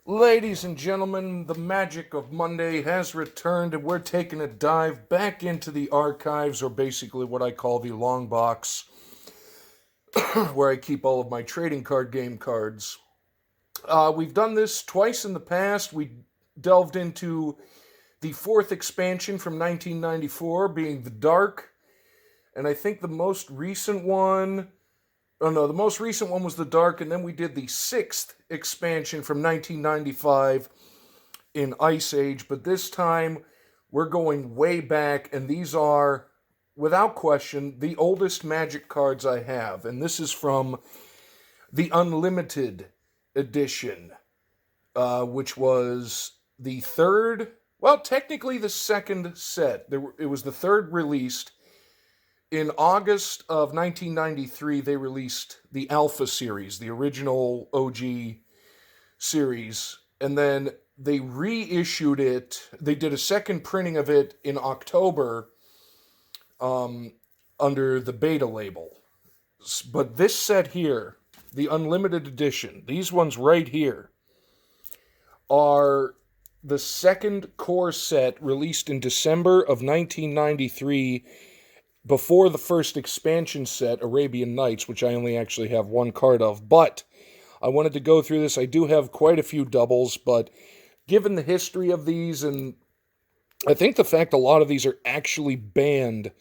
Ladies and gentlemen, the magic of Monday has returned, and we're taking a dive back into the archives, or basically what I call the long box, where I keep all of my trading card game cards. We've done this twice in the past. We delved into the fourth expansion from 1994, being the Dark, and I think the most recent one. Oh no, the most recent one was the Dark, and then we did the sixth expansion from 1995 in Ice Age, but this time we're going way back, and these are, without question, the oldest Magic cards I have. And this is from the Unlimited edition, which was the third, well, technically the second set. It was the third released. In August of 1993, they released the Alpha series, the original OG series, and then they reissued it. They did a second printing of it in October under the beta label. But this set here, the Unlimited Edition, these ones right here, are the second core set released in December of 1993 before the first expansion set, Arabian Nights, which I only actually have one card of. But I wanted to go through this. I do have quite a few doubles, but given the history of these, and I think the fact a lot of these are actually banned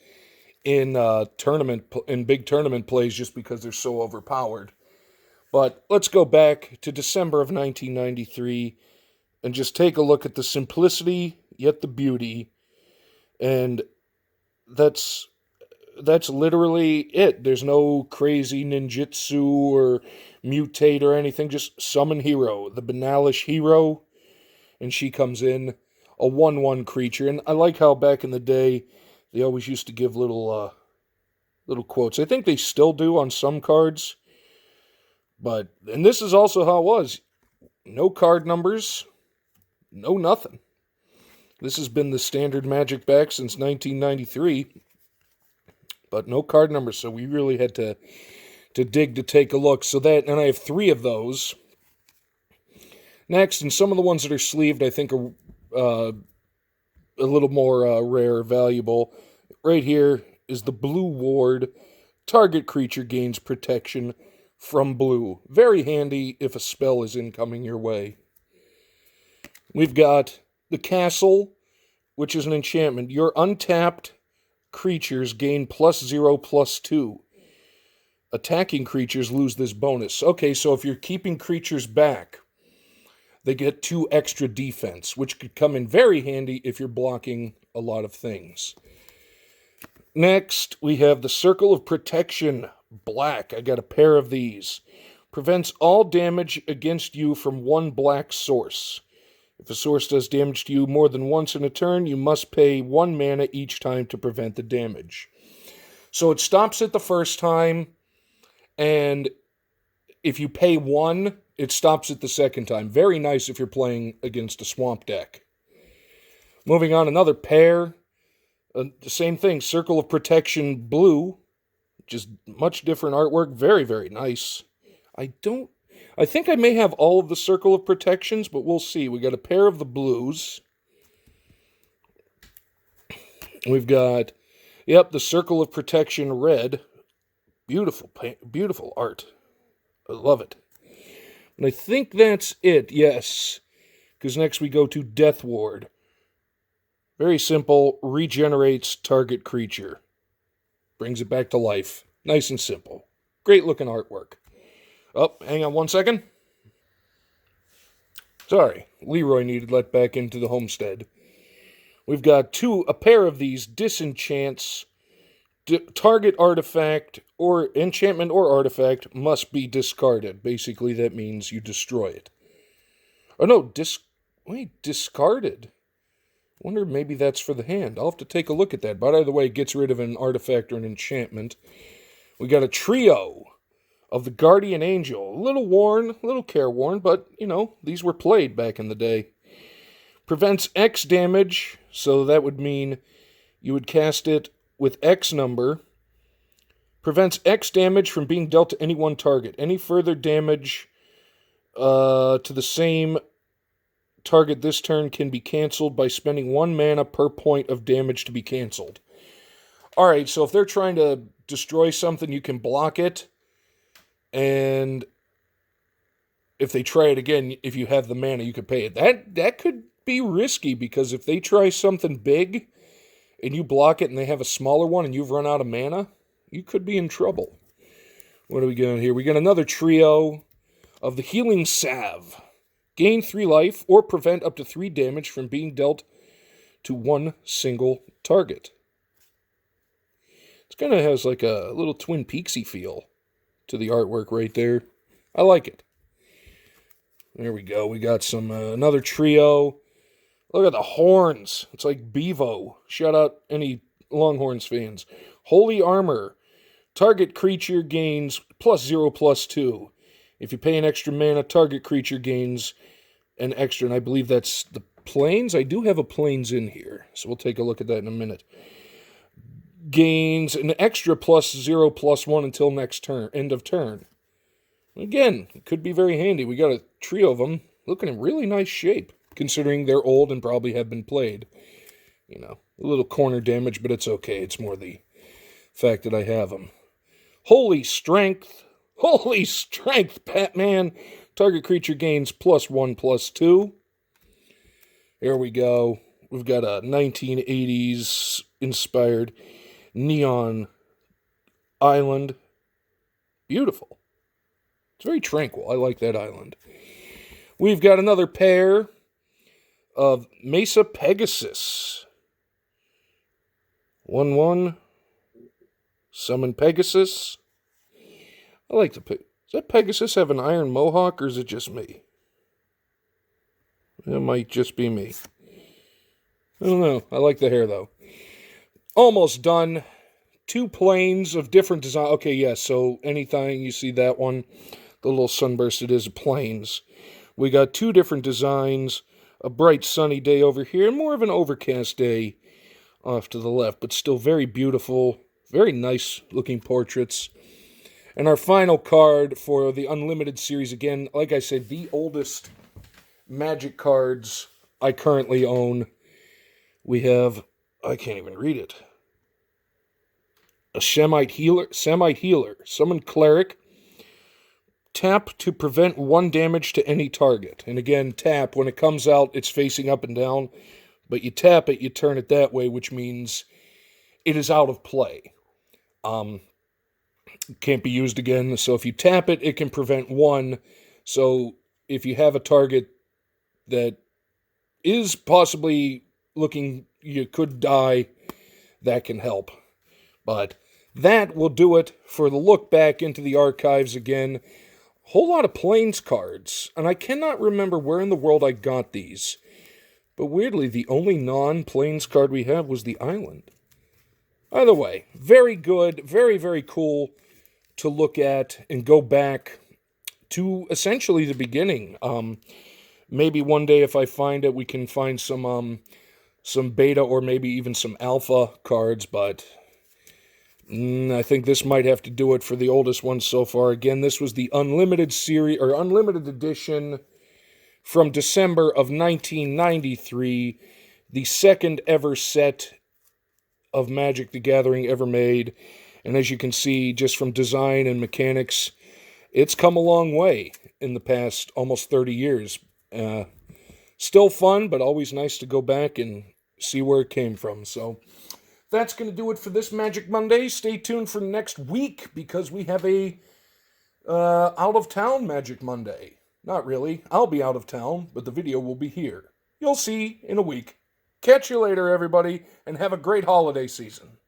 in big tournament plays just because they're so overpowered. But let's go back to December of 1993 and just take a look at the simplicity yet the beauty, and that's literally it. There's no crazy ninjutsu or mutate or anything. Just summon hero, the banalish hero, and she comes in, a 1/1 creature. And I like how back in the day they always used to give little quotes. I think they still do on some cards. And this is also how it was. No card numbers, no nothing. This has been the standard Magic back since 1993. But no card numbers, so we really had to dig to take a look. And I have 3 of those. Next, and some of the ones that are sleeved I think are a little more rare, valuable. Right here is the Blue Ward. Target creature gains protection from blue. Very handy if a spell is incoming your way. We've got the Castle, which is an enchantment. Your untapped creatures gain +0/+2. Attacking creatures lose this bonus. Okay, so if you're keeping creatures back, they get 2 extra defense, which could come in very handy if you're blocking a lot of things. Next, we have the Circle of Protection, black. I got a pair of these. Prevents all damage against you from one black source. If a source does damage to you more than once in a turn, you must pay 1 mana each time to prevent the damage. So it stops it the first time, and if you pay 1, it stops it the second time. Very nice if you're playing against a swamp deck. Moving on, another pair. The same thing, Circle of Protection blue. Just much different artwork. Very, very nice. I think I may have all of the Circle of Protections, but we'll see. We got a pair of the blues. We've got, the Circle of Protection red. Beautiful, beautiful art. I love it. And I think that's it, yes. Because next we go to Death Ward. Very simple, regenerates target creature. Brings it back to life. Nice and simple. Great looking artwork. Oh, hang on 1 second. Sorry, Leroy needed let back into the homestead. We've got a pair of these disenchants. Target artifact or enchantment or artifact must be discarded. Basically, that means you destroy it. Oh no, discarded. I wonder if maybe that's for the hand. I'll have to take a look at that. But either way, it gets rid of an artifact or an enchantment. We got a trio of the Guardian Angel. A little worn, a little careworn, but, these were played back in the day. Prevents X damage, so that would mean you would cast it with X number. Prevents X damage from being dealt to any one target. Any further damage to the same target this turn can be canceled by spending 1 mana per point of damage to be canceled. Alright, so if they're trying to destroy something, you can block it. And if they try it again, if you have the mana, you can pay it. That could be risky, because if they try something big and you block it and they have a smaller one and you've run out of mana, you could be in trouble. What do we got here? We got another trio of the Healing Salve. Gain 3 life or prevent up to 3 damage from being dealt to one single target. It kind of has like a little Twin Peaksy feel to the artwork right there. I like it. There we go. We got some another trio. Look at the horns. It's like Bevo. Shout out any Longhorns fans. Holy Armor. Target creature gains +0/+2. If you pay an extra mana, target creature gains an extra. And I believe that's the plains. I do have a plains in here, so we'll take a look at that in a minute. Gains an extra +0/+1 until next turn, end of turn. Again, it could be very handy. We got a trio of them looking in really nice shape, considering they're old and probably have been played. You know, a little corner damage, but it's okay. It's more the fact that I have them. Holy Strength. Holy Strength, Batman. Target creature gains +1/+2. Here we go. We've got a 1980s inspired neon island. Beautiful. It's very tranquil. I like that island. We've got another pair of Mesa Pegasus. 1/1. Summon Pegasus. I like the Does that Pegasus have an iron mohawk, or is it just me? It might just be me. I don't know. I like the hair, though. Almost done. 2 planes of different design. Okay, yes, so anytime you see that one, the little sunburst, it is planes. We got 2 different designs. A bright sunny day over here, and more of an overcast day off to the left, but still very beautiful, very nice looking portraits. And our final card for the Unlimited series, again, like I said, the oldest Magic cards I currently own. We have, I can't even read it, a Semite Healer, Summon Cleric. Tap to prevent 1 damage to any target. And again, tap, when it comes out, it's facing up and down. But you tap it, you turn it that way, which means it is out of play. Can't be used again. So if you tap it, it can prevent 1. So if you have a target that is possibly looking, you could die, that can help. But that will do it for the look back into the archives again. Whole lot of Plains cards, and I cannot remember where in the world I got these. But weirdly, the only non-Plains card we have was the island. Either way, very good, very, very cool to look at and go back to essentially the beginning. Maybe one day if I find it, we can find some beta or maybe even some alpha cards, but I think this might have to do it for the oldest one so far. Again, this was the Unlimited series, or Unlimited edition from December of 1993. The second ever set of Magic the Gathering ever made. And as you can see, just from design and mechanics, it's come a long way in the past almost 30 years. Still fun, but always nice to go back and see where it came from. So that's going to do it for this Magic Monday. Stay tuned for next week, because we have a out-of-town Magic Monday. Not really. I'll be out of town, but the video will be here. You'll see in a week. Catch you later, everybody, and have a great holiday season.